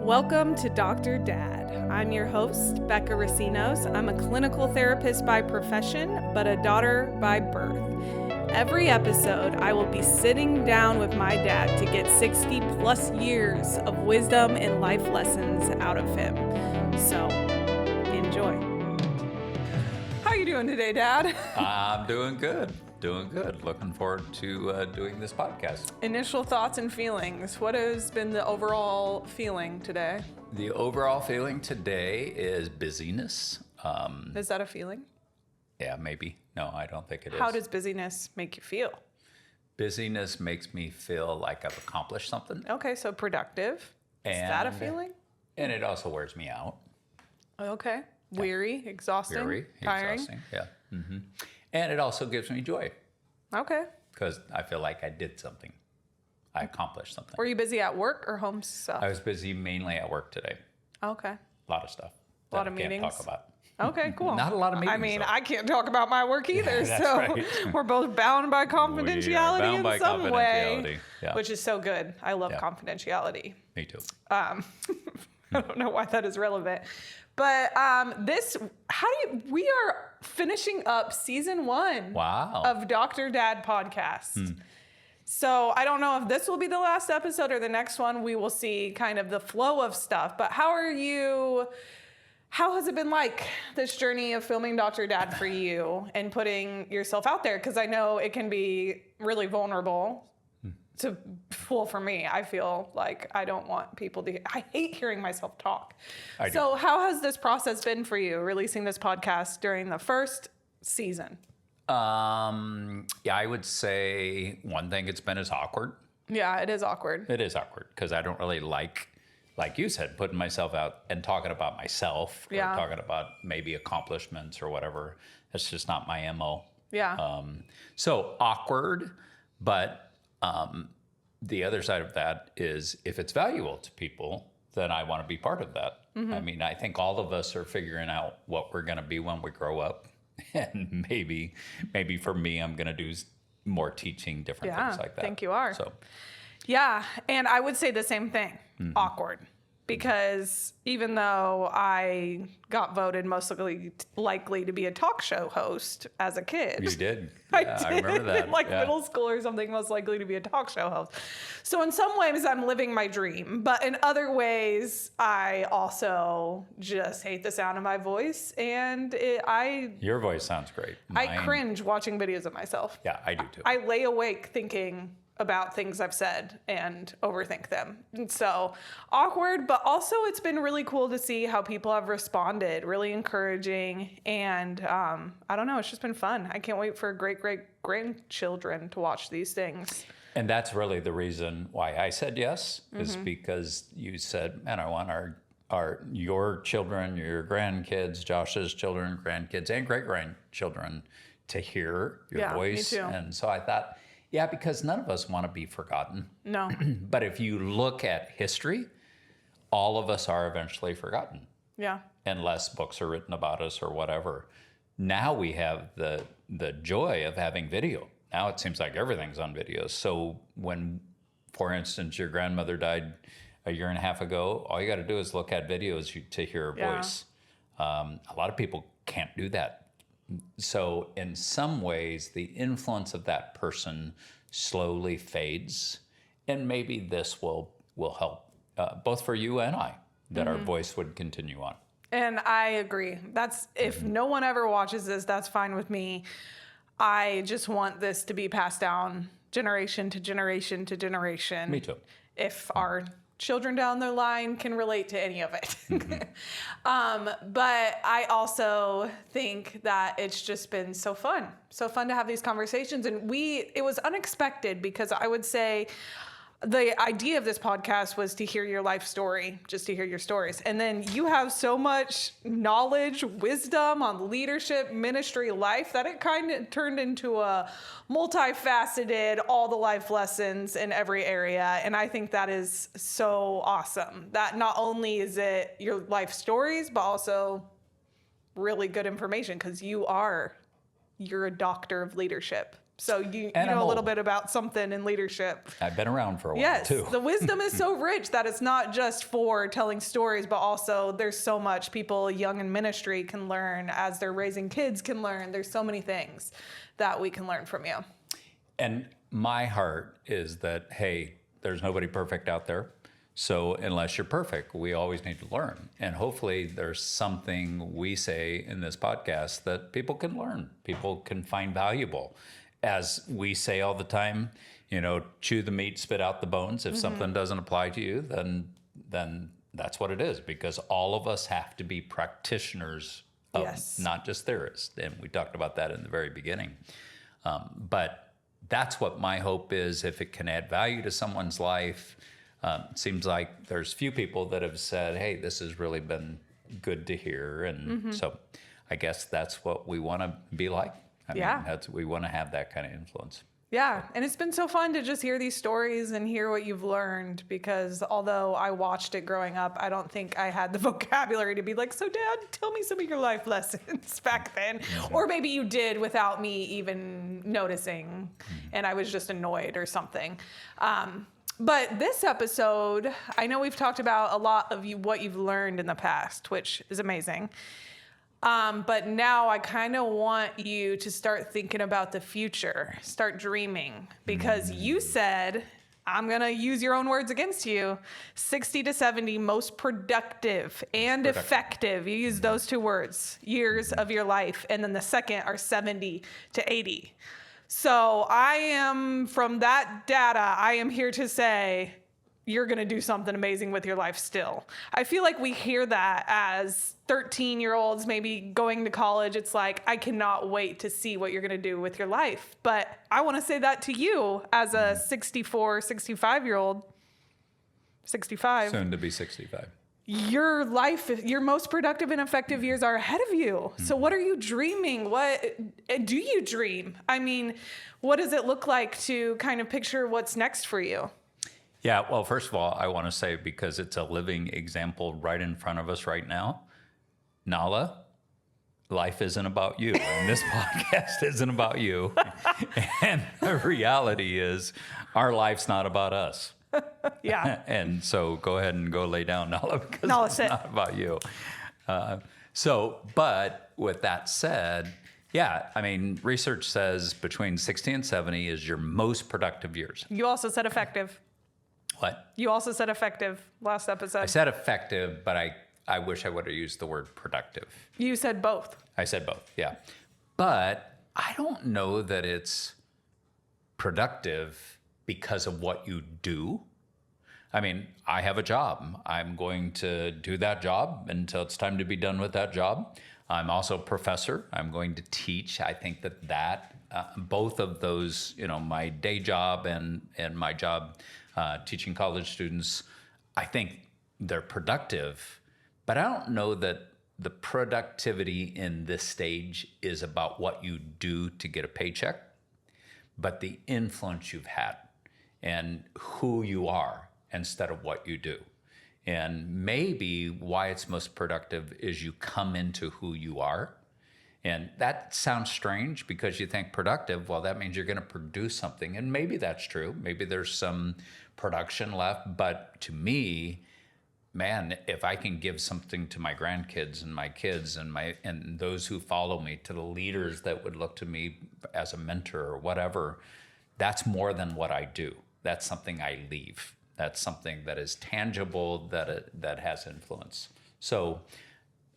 Welcome to Dr. Dad. I'm your host, Becca Racinos. I'm a clinical therapist by profession, but a daughter by birth. Every episode, I will be sitting down with my dad to get 60 plus years of wisdom and life lessons out of him. So, enjoy. How are you doing today, Dad? I'm doing good. Looking forward to doing this podcast. Initial thoughts and feelings. What has been the overall feeling today? The overall feeling today is busyness. Is that a feeling? Yeah, maybe. No, I don't think it is. How does busyness make you feel? Busyness makes me feel like I've accomplished something. Okay, so productive. Is that a feeling? And it also wears me out. Okay. Weary, exhausting, tiring. Exhausting, yeah. Mm-hmm. And it also gives me joy. Okay. Because I feel like I did something. I accomplished something. Were you busy at work or home stuff? I was busy mainly at work today. Okay. A lot of stuff. A lot of meetings. Can't talk about. Okay, cool. Not a lot of meetings. I mean, though. I can't talk about my work either, That's so right. We're both bound by confidentiality in some way, yeah. which is so good. I love confidentiality. Me too. I don't know why that is relevant. But we are finishing up season 1 of Dr. Dad podcast. So I don't know if this will be the last episode or the next one. We will see kind of the flow of stuff. But how has it been like, this journey of filming Dr. Dad for you and putting yourself out there? Because I know it can be really vulnerable. For me, I feel like I don't want people to. I hate hearing myself talk. So how has this process been for you, releasing this podcast during the first season? Yeah, I would say one thing it's been is awkward. Yeah, it is awkward. It is awkward because I don't really like you said, putting myself out and talking about myself or talking about maybe accomplishments or whatever. That's just not my MO. Yeah. So awkward, but the other side of that is if it's valuable to people, then I want to be part of that. Mm-hmm. I mean, I think all of us are figuring out what we're going to be when we grow up. And maybe for me, I'm going to do more teaching, different things like that. I think you are. So, yeah. And I would say the same thing, awkward. Because even though I got voted most likely to be a talk show host as a kid. You did. I did. I remember that. In middle school or something, most likely to be a talk show host. So in some ways, I'm living my dream. But in other ways, I also just hate the sound of my voice. And your voice sounds great. I cringe watching videos of myself. Yeah, I do too. I lay awake thinking about things I've said and overthink them. And so awkward, but also it's been really cool to see how people have responded, really encouraging. And I don't know, it's just been fun. I can't wait for great-grandchildren to watch these things. And that's really the reason why I said yes, is because you said, man, I want your children, your grandkids, Josh's children, grandkids, and great-grandchildren to hear your voice. Me too. And so I thought, yeah, because none of us want to be forgotten. No. But if you look at history, all of us are eventually forgotten. Yeah. Unless books are written about us or whatever. Now we have the joy of having video. Now it seems like everything's on video. So when, for instance, your grandmother died a year and a half ago, all you got to do is look at videos to hear her voice. A lot of people can't do that. So in some ways, the influence of that person slowly fades, and maybe this will help both for you and I, that our voice would continue on. And I agree. That's if no one ever watches this, that's fine with me. I just want this to be passed down generation to generation to generation. Me too. If our children down the line can relate to any of it. But I also think that it's just been so fun to have these conversations. And it was unexpected because I would say the idea of this podcast was to hear your life story, just to hear your stories. And then you have so much knowledge, wisdom on leadership, ministry, life, that it kind of turned into a multifaceted, all the life lessons in every area. And I think that is so awesome. That not only is it your life stories, but also really good information because you're a doctor of leadership. So you And I'm know a little old. bit about something in leadership. I've been around for a while Yes, too. the wisdom is so rich that it's not just for telling stories, but also there's so much people young in ministry can learn as they're raising kids can learn. There's so many things that we can learn from you. And my heart is that, hey, there's nobody perfect out there. So unless you're perfect, we always need to learn. And hopefully there's something we say in this podcast that people can learn, people can find valuable. As we say all the time, chew the meat, spit out the bones. If something doesn't apply to you, then that's what it is, because all of us have to be practitioners of Yes. not just theorists. And we talked about that in the very beginning. But that's what my hope is, if it can add value to someone's life. It seems like there's few people that have said, hey, this has really been good to hear. And so I guess that's what we want to be like. I mean, we want to have that kind of influence. Yeah, and it's been so fun to just hear these stories and hear what you've learned, because although I watched it growing up, I don't think I had the vocabulary to be like, so Dad, tell me some of your life lessons back then. Or maybe you did without me even noticing, and I was just annoyed or something. But this episode, I know we've talked about a lot of what you've learned in the past, which is amazing. But now I kind of want you to start thinking about the future, start dreaming, because you said, I'm going to use your own words against you, 60 to 70 most productive and effective. You use those two words, years of your life. And then the second are 70 to 80. So I am, from that data, I am here to say, you're going to do something amazing with your life still. I feel like we hear that as 13-year-olds maybe going to college. It's like, I cannot wait to see what you're going to do with your life. But I want to say that to you as a 64, 65-year-old, 65. Soon to be 65. Your life, your most productive and effective years are ahead of you. So what are you dreaming? What do you dream? I mean, what does it look like to kind of picture what's next for you? Yeah, well, first of all, I want to say, because it's a living example right in front of us right now, Nala, life isn't about you, and this podcast isn't about you. And the reality is, our life's not about us. Yeah. And so go ahead and go lay down, Nala, because Nala, it's sit. not about you. But with that said, yeah, I mean, research says between 60 and 70 is your most productive years. You also said effective. What? You also said effective last episode. I said effective, but I wish I would have used the word productive. You said both. I said both, yeah. But I don't know that it's productive because of what you do. I mean, I have a job. I'm going to do that job until it's time to be done with that job. I'm also a professor. I'm going to teach. I think that both of those, my day job and my job teaching college students, I think they're productive. But I don't know that the productivity in this stage is about what you do to get a paycheck, but the influence you've had and who you are instead of what you do. And maybe why it's most productive is you come into who you are. And that sounds strange, because you think productive, well, that means you're going to produce something. And maybe that's true. Maybe there's some production left. But to me, man, if I can give something to my grandkids and my kids and those who follow me, to the leaders that would look to me as a mentor or whatever, that's more than what I do. That's something I leave. That's something that is tangible, that has influence. So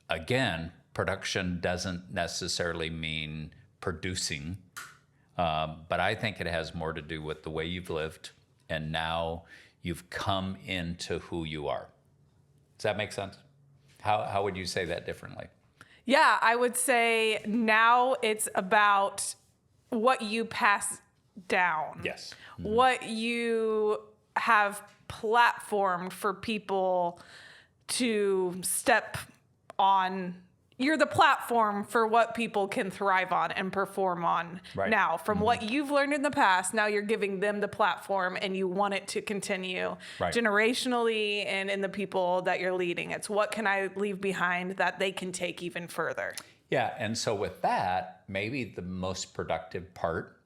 again, production doesn't necessarily mean producing, but I think it has more to do with the way you've lived, and now you've come into who you are. Does that make sense? How would you say that differently? Yeah, I would say now it's about what you pass down. Yes. What you have platformed for people to step on. You're the platform for what people can thrive on and perform on. Right. Now, from what you've learned in the past, now you're giving them the platform, and you want it to continue generationally and in the people that you're leading. It's what can I leave behind that they can take even further. Yeah, and so with that, maybe the most productive part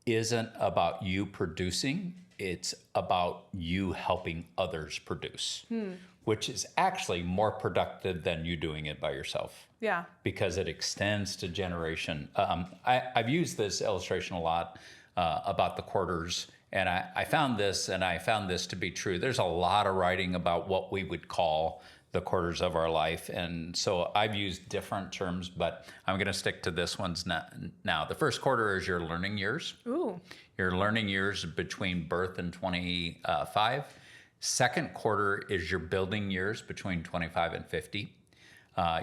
isn't about you producing, it's about you helping others produce, which is actually more productive than you doing it by yourself. Yeah. Because it extends to generation. I've used this illustration a lot about the quarters, and I found this to be true. There's a lot of writing about what we would call the quarters of our life, and so I've used different terms, but I'm going to stick to this one's now. The first quarter is your learning years. Ooh. Your learning years between birth and 25. Second quarter is your building years between 25 and 50.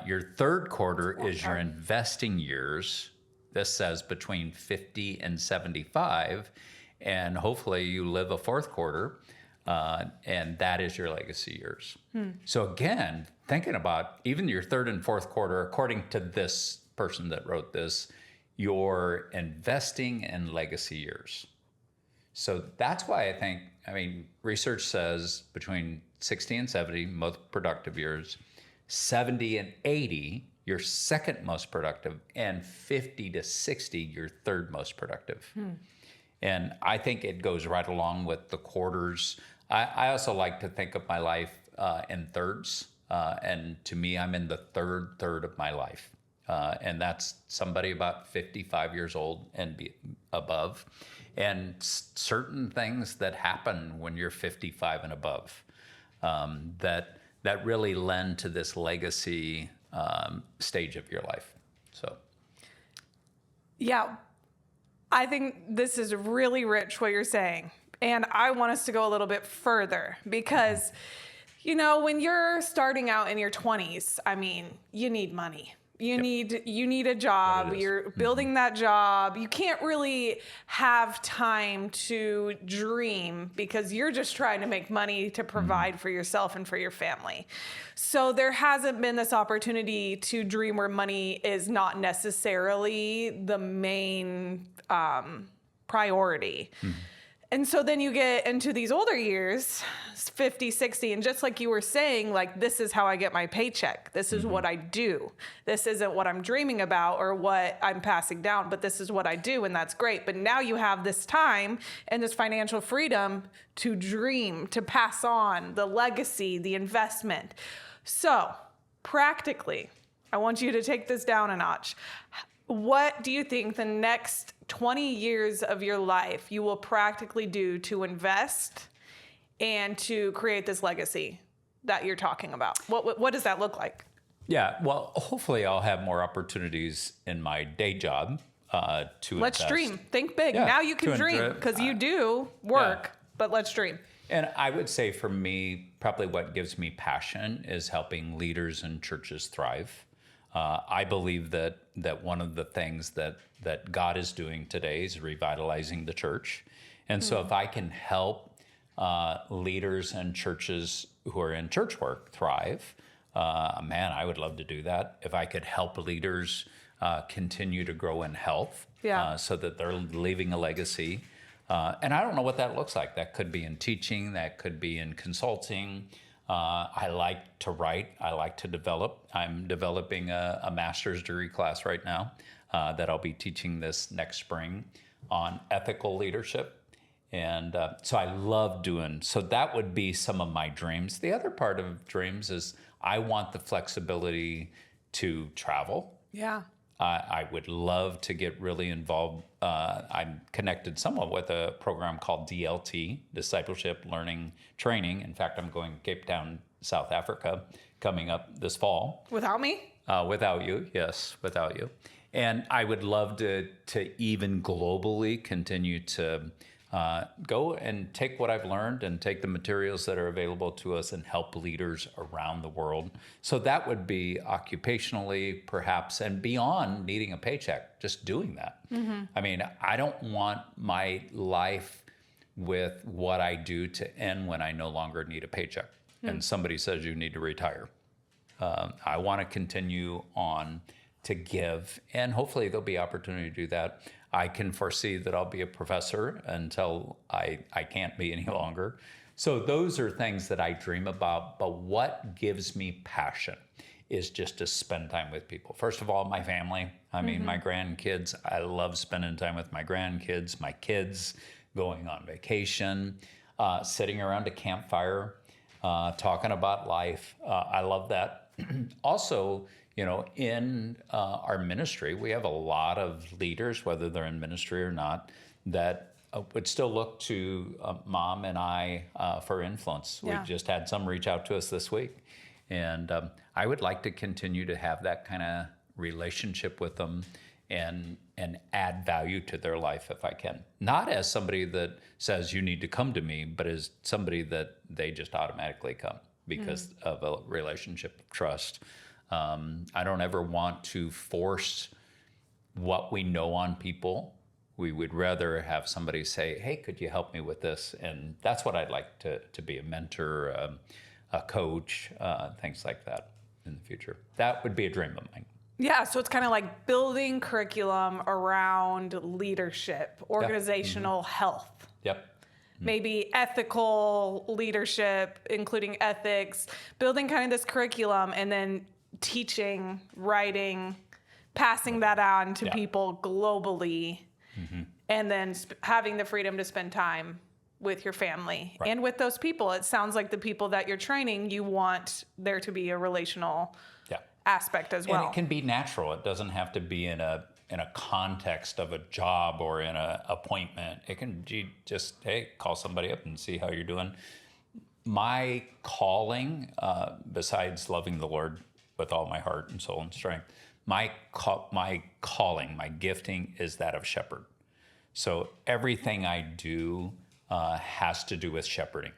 Your third quarter is your investing years. This says between 50 and 75. And hopefully you live a fourth quarter, and that is your legacy years. So again, thinking about even your third and fourth quarter, according to this person that wrote this, your investing and legacy years. So that's why research says between 60 and 70, most productive years, 70 and 80, your second most productive, and 50 to 60, your third most productive. And I think it goes right along with the quarters. I also like to think of my life in thirds. And to me, I'm in the third of my life. And that's somebody about 55 years old and above. And certain things that happen when you're 55 and above that really lend to this legacy stage of your life. So, yeah, I think this is really rich what you're saying. And I want us to go a little bit further because, when you're starting out in your 20s, you need money. You need a job. You're building that job. You can't really have time to dream because you're just trying to make money to provide for yourself and for your family. So there hasn't been this opportunity to dream where money is not necessarily the main priority. And so then you get into these older years, 50, 60, and just like you were saying, like, this is how I get my paycheck. This is what I do. This isn't what I'm dreaming about or what I'm passing down, but this is what I do, and that's great. But now you have this time and this financial freedom to dream, to pass on the legacy, the investment. So practically, I want you to take this down a notch. What do you think the next 20 years of your life you will practically do to invest and to create this legacy that you're talking about? What does that look like? Yeah, well, hopefully I'll have more opportunities in my day job to Let's invest. dream. Think big. Yeah, Now you can to dream because you do work, but let's dream. And I would say for me, probably what gives me passion is helping leaders and churches thrive. I believe that one of the things that God is doing today is revitalizing the church. And so if I can help leaders and churches who are in church work thrive, man, I would love to do that. If I could help leaders continue to grow in health so that they're leaving a legacy. And I don't know what that looks like. That could be in teaching, that could be in consulting. I like to write. I like to develop. I'm developing a master's degree class right now that I'll be teaching this next spring on ethical leadership. And so I love doing, so that would be some of my dreams. The other part of dreams is I want the flexibility to travel. Yeah. I would love to get really involved. I'm connected somewhat with a program called DLT, Discipleship Learning Training. In fact, I'm going to Cape Town, South Africa, coming up this fall. Without me? Without you, yes, without you. And I would love to even globally continue to go and take what I've learned and take the materials that are available to us and help leaders around the world. So that would be occupationally, perhaps, and beyond needing a paycheck, just doing that. I mean, I don't want my life with what I do to end when I no longer need a paycheck and somebody says you need to retire. I want to continue on to give, and hopefully there'll be opportunity to do that. I can foresee that I'll be a professor until I can't be any longer. So those are things that I dream about, but what gives me passion is just to spend time with people. First of all, my family. I mean, my grandkids. I love spending time with my grandkids, my kids, going on vacation, sitting around a campfire, talking about life. I love that. Also, in our ministry, we have a lot of leaders, whether they're in ministry or not, that would still look to Mom and I for influence. Yeah. We just had some reach out to us this week. And I would like to continue to have that kind of relationship with them and add value to their life if I can. Not as somebody that says you need to come to me, but as somebody that they just automatically come because of a relationship of trust. I don't ever want to force what we know on people. We would rather have somebody say, hey, could you help me with this? And that's what I'd like to be, a mentor, a coach, things like that in the future. That would be a dream of mine. Yeah, so it's kind of like building curriculum around leadership, organizational health. Yep. Maybe ethical leadership, including ethics, building kind of this curriculum and then teaching, writing, passing that on to people globally, and then having the freedom to spend time with your family and with those people. It sounds like the people that you're training, you want there to be a relational aspect as well. And it can be natural. It doesn't have to be in a context of a job or in an appointment. It can be just, hey, call somebody up and see how you're doing. My calling, besides loving the Lord with all my heart and soul and strength, my calling, my gifting is that of shepherd. So everything I do has to do with shepherding.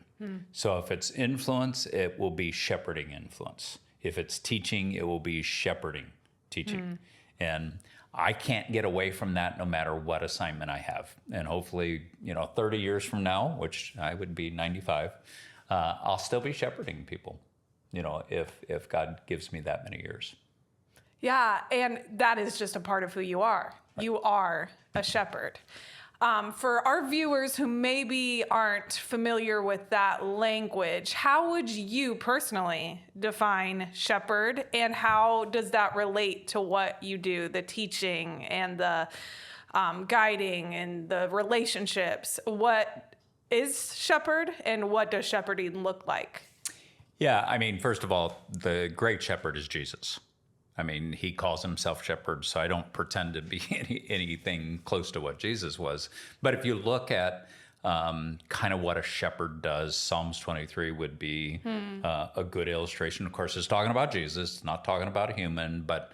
So if it's influence, it will be shepherding influence. If it's teaching, it will be shepherding teaching. And I can't get away from that no matter what assignment I have. And hopefully, 30 years from now, which I would be 95, I'll still be shepherding people, if God gives me that many years. Yeah, and that is just a part of who you are. Right. You are a shepherd. For our viewers who maybe aren't familiar with that language, how would you personally define shepherd, and how does that relate to what you do, the teaching and the guiding and the relationships? What is shepherd, and what does shepherding look like? Yeah, I mean, first of all, the great shepherd is Jesus. I mean, he calls himself shepherd, so I don't pretend to be anything close to what Jesus was. But if you look at kind of what a shepherd does, Psalms 23 would be a good illustration. Of course, it's talking about Jesus, it's not talking about a human, but,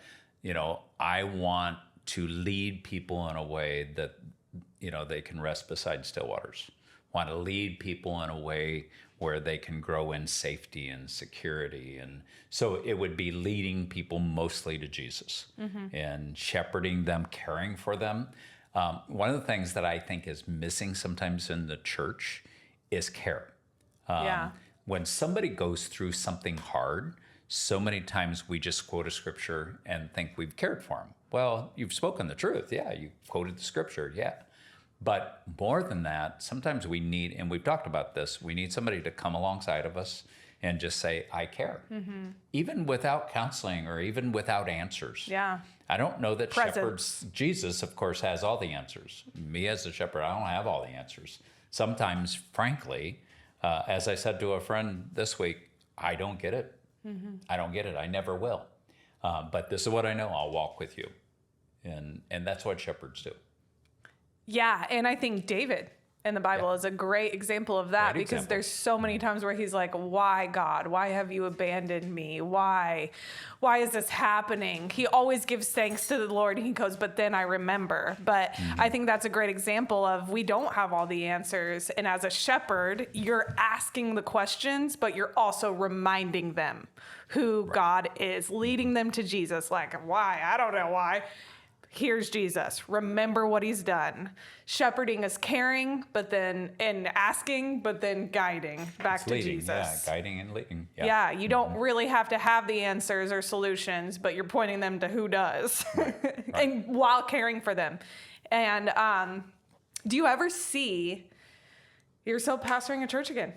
I want to lead people in a way that, they can rest beside still waters. Want to lead people in a way where they can grow in safety and security. And so it would be leading people mostly to Jesus and shepherding them, caring for them. One of the things that I think is missing sometimes in the church is care. When somebody goes through something hard, so many times we just quote a scripture and think we've cared for them. Well, you've spoken the truth. Yeah, you quoted the scripture. Yeah. But more than that, sometimes we need, and we've talked about this, we need somebody to come alongside of us and just say, I care. Even without counseling or even without answers. Yeah. I don't know that shepherds, Jesus, of course, has all the answers. Me as a shepherd, I don't have all the answers. Sometimes, frankly, as I said to a friend this week, I don't get it. I don't get it. I never will. But this is what I know. I'll walk with you. And that's what shepherds do. Yeah, and I think David in the Bible is a great example of that, because there's so many times where he's like, why, God? Why have you abandoned me? Why is this happening? He always gives thanks to the Lord, and he goes, but then I remember. But I think that's a great example of, we don't have all the answers. And as a shepherd, you're asking the questions, but you're also reminding them who God is, leading them to Jesus. Like, why? I don't know why. Here's Jesus. Remember what he's done. Shepherding is caring, and asking, but then guiding back to leading, Jesus. Yeah, guiding and leading. Yeah, you don't really have to have the answers or solutions, but you're pointing them to who does, and while caring for them. And do you ever see yourself pastoring a church again?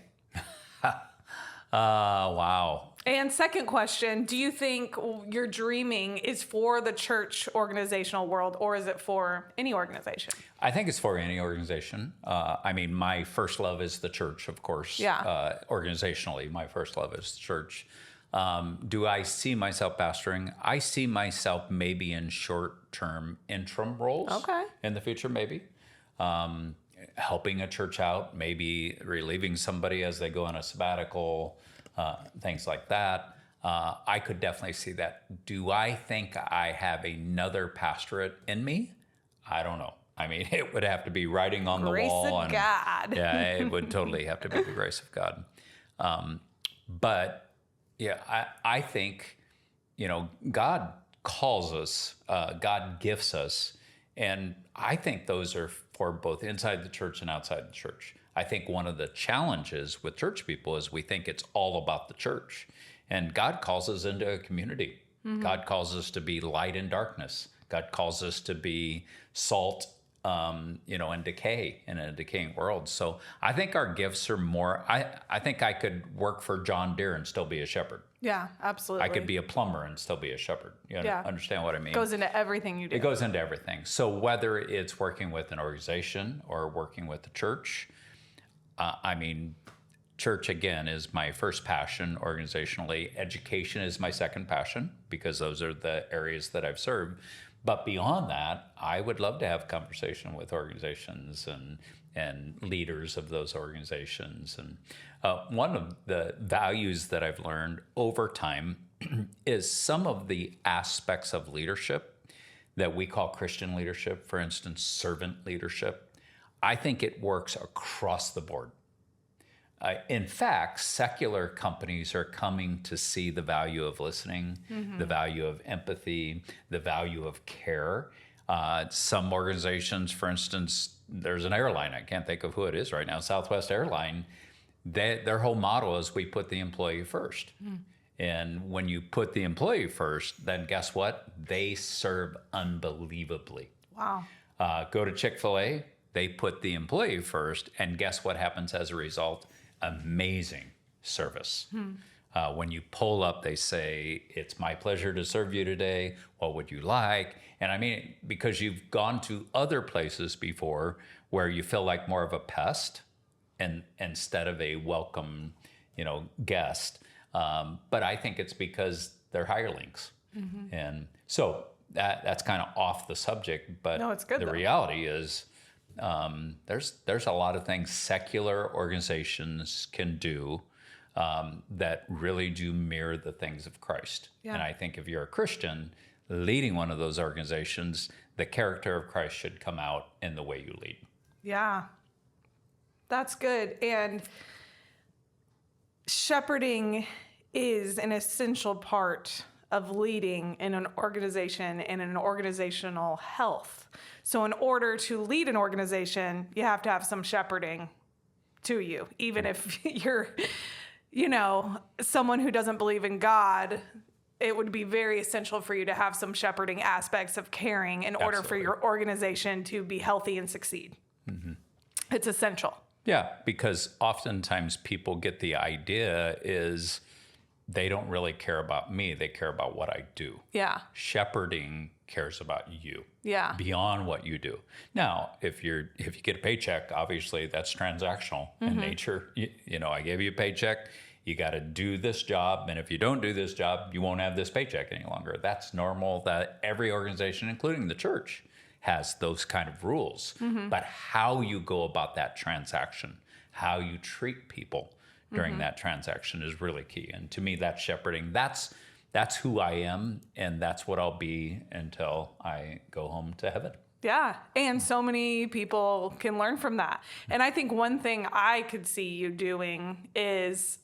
Wow. And second question, do you think your dreaming is for the church organizational world, or is it for any organization? I think it's for any organization. I mean, my first love is the church, of course. Yeah. Organizationally, my first love is the church. Do I see myself pastoring? I see myself maybe in short-term interim roles. Okay. In the future, maybe. Helping a church out, maybe relieving somebody as they go on a sabbatical, things like that. I could definitely see that. Do I think I have another pastorate in me? I don't know. I mean, it would have to be writing on Grace the wall. of God. Yeah, it would totally have to be the grace of God. But yeah, I think, God calls us, God gifts us. And I think those are for both inside the church and outside the church. I think one of the challenges with church people is we think it's all about the church. And God calls us into a community. God calls us to be light in darkness. God calls us to be salt, and decay in a decaying world. So I think our gifts are more, I think I could work for John Deere and still be a shepherd. Yeah, absolutely. I could be a plumber and still be a shepherd. You understand what I mean? It goes into everything you do. It goes into everything. So whether it's working with an organization or working with the church, church again is my first passion organizationally. Education is my second passion because those are the areas that I've served. But beyond that, I would love to have conversation with organizations and leaders of those organizations. And one of the values that I've learned over time is some of the aspects of leadership that we call Christian leadership, for instance, servant leadership. I think it works across the board. In fact, secular companies are coming to see the value of listening, the value of empathy, the value of care. Some organizations, for instance, there's an airline, I can't think of who it is right now, Southwest Airline, their whole motto is we put the employee first. And when you put the employee first, then guess what? They serve unbelievably. Wow. Go to Chick-fil-A, they put the employee first, and guess what happens as a result? Amazing service. When you pull up, they say, "It's my pleasure to serve you today. What would you like?" And I mean, because you've gone to other places before where you feel like more of a pest and instead of a welcome, guest. But I think it's because they're hirelings. And so that's kind of off the subject, but No, it's good, the though. reality is there's a lot of things secular organizations can do that really do mirror the things of Christ. Yeah. And I think if you're a Christian leading one of those organizations, the character of Christ should come out in the way you lead. Yeah, that's good. And shepherding is an essential part of leading in an organization and in organizational health. So in order to lead an organization, you have to have some shepherding to you. Even if you're, someone who doesn't believe in God, it would be very essential for you to have some shepherding aspects of caring in order for your organization to be healthy and succeed. It's essential. Yeah, because oftentimes people get the idea is they don't really care about me, they care about what I do. Yeah. Shepherding cares about you. Yeah. Beyond what you do. Now, if you get a paycheck, obviously that's transactional in nature. I gave you a paycheck, you got to do this job, and if you don't do this job, you won't have this paycheck any longer. That's normal. That every organization, including the church, has those kind of rules. But how you go about that transaction, how you treat people during that transaction is really key. And to me, that's shepherding. That's who I am, and that's what I'll be until I go home to heaven. Yeah. And so many people can learn from that. And I think one thing I could see you doing is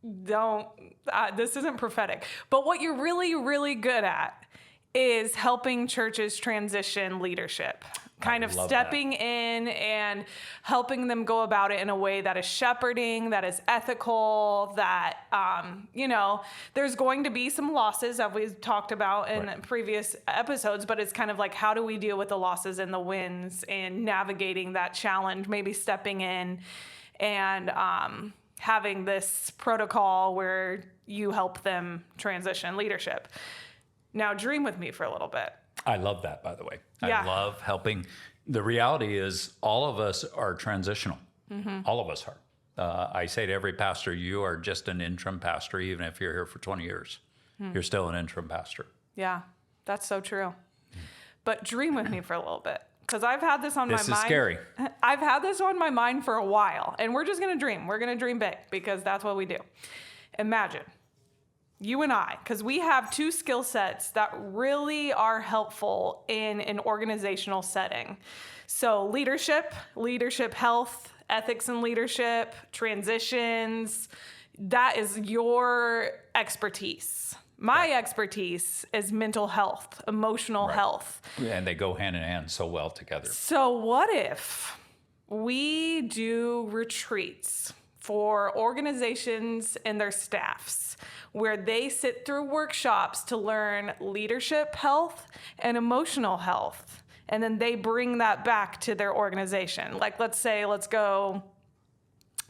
this isn't prophetic, but what you're really, really good at is helping churches transition leadership. Kind of stepping in and helping them go about it in a way that is shepherding, that is ethical, that, there's going to be some losses that we've talked about in previous episodes, but it's kind of like, how do we deal with the losses and the wins and navigating that challenge, maybe stepping in and having this protocol where you help them transition leadership. Now, dream with me for a little bit. I love that, by the way. Yeah. I love helping. The reality is all of us are transitional. All of us are. I say to every pastor, you are just an interim pastor, even if you're here for 20 years. You're still an interim pastor. Yeah, that's so true. But dream with me for a little bit, because I've had this on my mind. This is scary. I've had this on my mind for a while, and we're just going to dream. We're going to dream big, because that's what we do. Imagine you and I, because we have two skill sets that really are helpful in an organizational setting. So leadership health, ethics and leadership, transitions, that is your expertise. My expertise is mental health, emotional health. And they go hand in hand so well together. So what if we do retreats for organizations and their staffs where they sit through workshops to learn leadership health and emotional health, and then they bring that back to their organization? Like, let's go,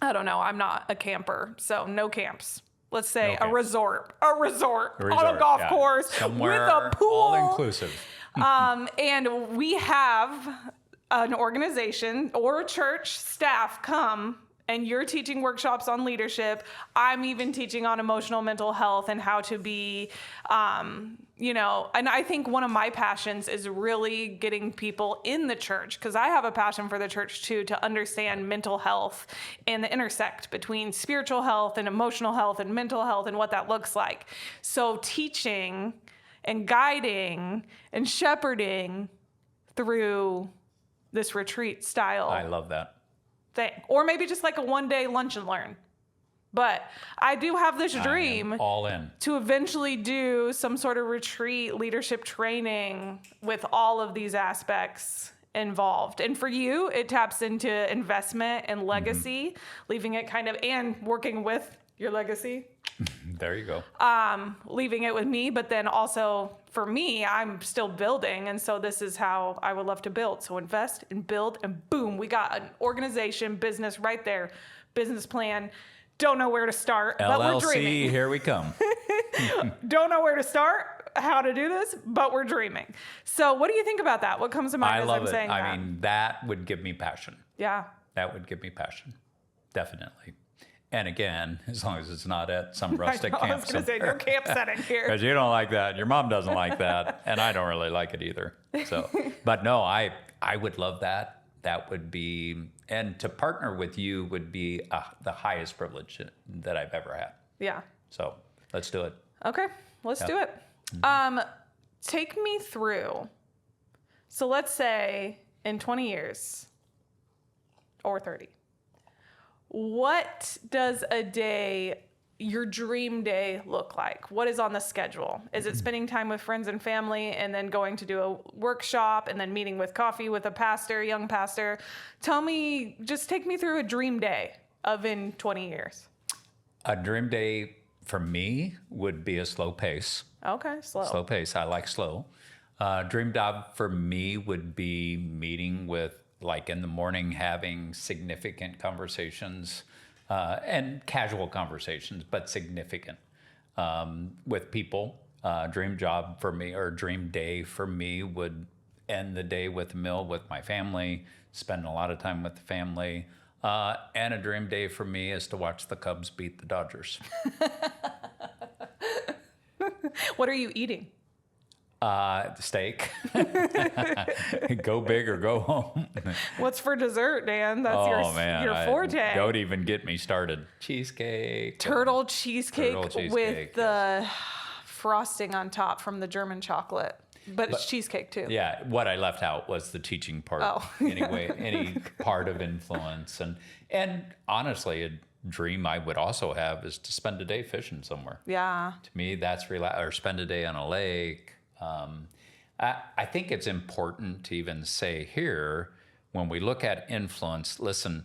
I don't know, I'm not a camper, so no camps. Let's say a resort on a golf course somewhere with a pool. All inclusive. And we have an organization or a church staff come, and you're teaching workshops on leadership. I'm even teaching on emotional mental health and how to be, and I think one of my passions is really getting people in the church, because I have a passion for the church too, to understand mental health and the intersect between spiritual health and emotional health and mental health and what that looks like. So teaching and guiding and shepherding through this retreat style. I love that. Thing. Or maybe just like a one-day lunch and learn. But I do have this dream all in to eventually do some sort of retreat leadership training with all of these aspects involved. And for you, it taps into investment and legacy, leaving it kind of, and working with your legacy. There you go. Leaving it with me, but then also for me, I'm still building. And so this is how I would love to build. So invest and build, and boom, we got an organization, business right there, business plan. Don't know where to start, LLC, but we're dreaming. Here we come. Don't know where to start, how to do this, but we're dreaming. So what do you think about that? What comes to mind as I'm saying that? I mean, that would give me passion. Yeah. That would give me passion. Definitely. And again, as long as it's not at some rustic camp. I was going to say, no camp setting here. Because you don't like that. Your mom doesn't like that. And I don't really like it either. So, but no, I would love that. That would be, and to partner with you would be the highest privilege that I've ever had. Yeah. So let's do it. Okay, let's do it. Take me through. So let's say in 20 years or 30, what does a day, your dream day, look like? What is on the schedule? Is it spending time with friends and family and then going to do a workshop and then meeting with coffee with a pastor, young pastor? Just take me through a dream day of in 20 years. A dream day for me would be a slow pace. Okay, slow. Slow pace. I like slow. Dream job for me would be meeting with, like in the morning, having significant conversations and casual conversations, but significant with people. Dream job for me, or dream day for me, would end the day with a meal with my family, spend a lot of time with the family. And a dream day for me is to watch the Cubs beat the Dodgers. What are you eating? Steak. Go big or go home. What's for dessert, Dan? That's your forte. Don't even get me started. Cheesecake. Turtle cheesecake with the frosting on top from the German chocolate. But it's cheesecake too. Yeah, what I left out was the teaching part. Oh. Anyway, any part of influence. And honestly, a dream I would also have is to spend a day fishing somewhere. Yeah. To me, that's or spend a day on a lake. I think it's important to even say here, when we look at influence, listen,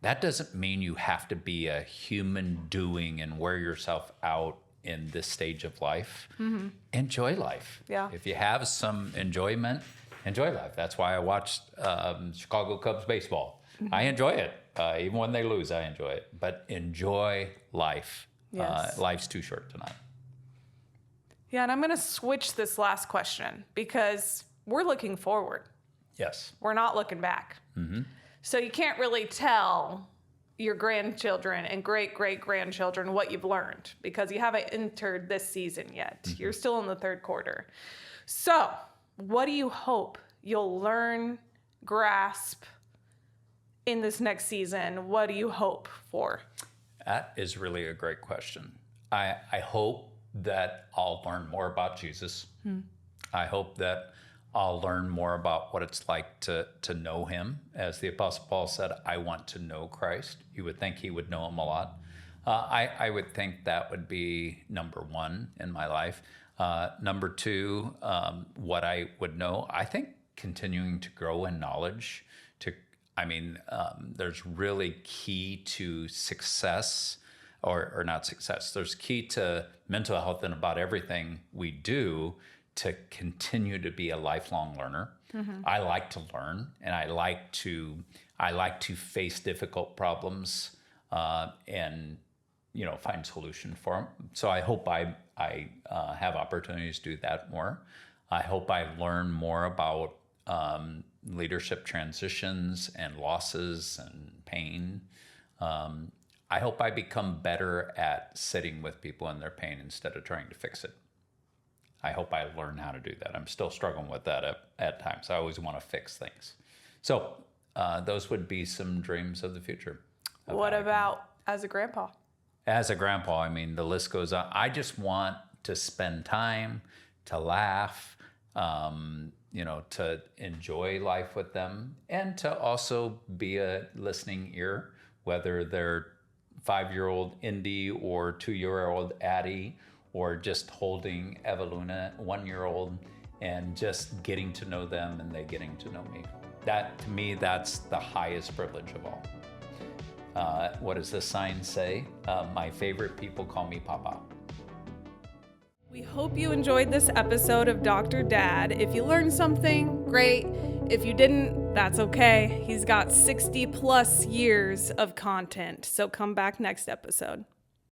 that doesn't mean you have to be a human doing and wear yourself out in this stage of life. Mm-hmm. Enjoy life. Yeah. If you have some enjoyment, enjoy life. That's why I watched Chicago Cubs baseball. Mm-hmm. I enjoy it. Even when they lose, I enjoy it. But enjoy life. Yes. Life's too short tonight. Yeah, and I'm going to switch this last question because we're looking forward. Yes. We're not looking back. Mm-hmm. So you can't really tell your grandchildren and great-great-grandchildren what you've learned because you haven't entered this season yet. Mm-hmm. You're still in the third quarter. So what do you hope you'll learn, grasp in this next season? What do you hope for? That is really a great question. I hope that I'll learn more about Jesus. I hope that I'll learn more about what it's like to know him. As the Apostle Paul said, I want to know Christ. You would think he would know him a lot. I would think that would be number one in my life. Number two, what I would know, I think continuing to grow in knowledge. There's really key to success, or not success. There's key to mental health and about everything we do to continue to be a lifelong learner. Mm-hmm. I like to learn, and I like to face difficult problems and find solution for them. So I hope I have opportunities to do that more. I hope I learn more about leadership transitions and losses and pain. I hope I become better at sitting with people in their pain instead of trying to fix it. I hope I learn how to do that. I'm still struggling with that at times. I always want to fix things. So those would be some dreams of the future. What about as a grandpa? As a grandpa, the list goes on. I just want to spend time, to laugh, to enjoy life with them, and to also be a listening ear, whether they're 5-year-old Indy or 2-year-old Addie, or just holding Eveluna, 1-year-old, and just getting to know them and they getting to know me. That, to me, that's the highest privilege of all. What does the sign say? My favorite people call me Papa. We hope you enjoyed this episode of Dr. Dad. If you learned something, great. If you didn't, that's okay. He's got 60 plus years of content. So come back next episode.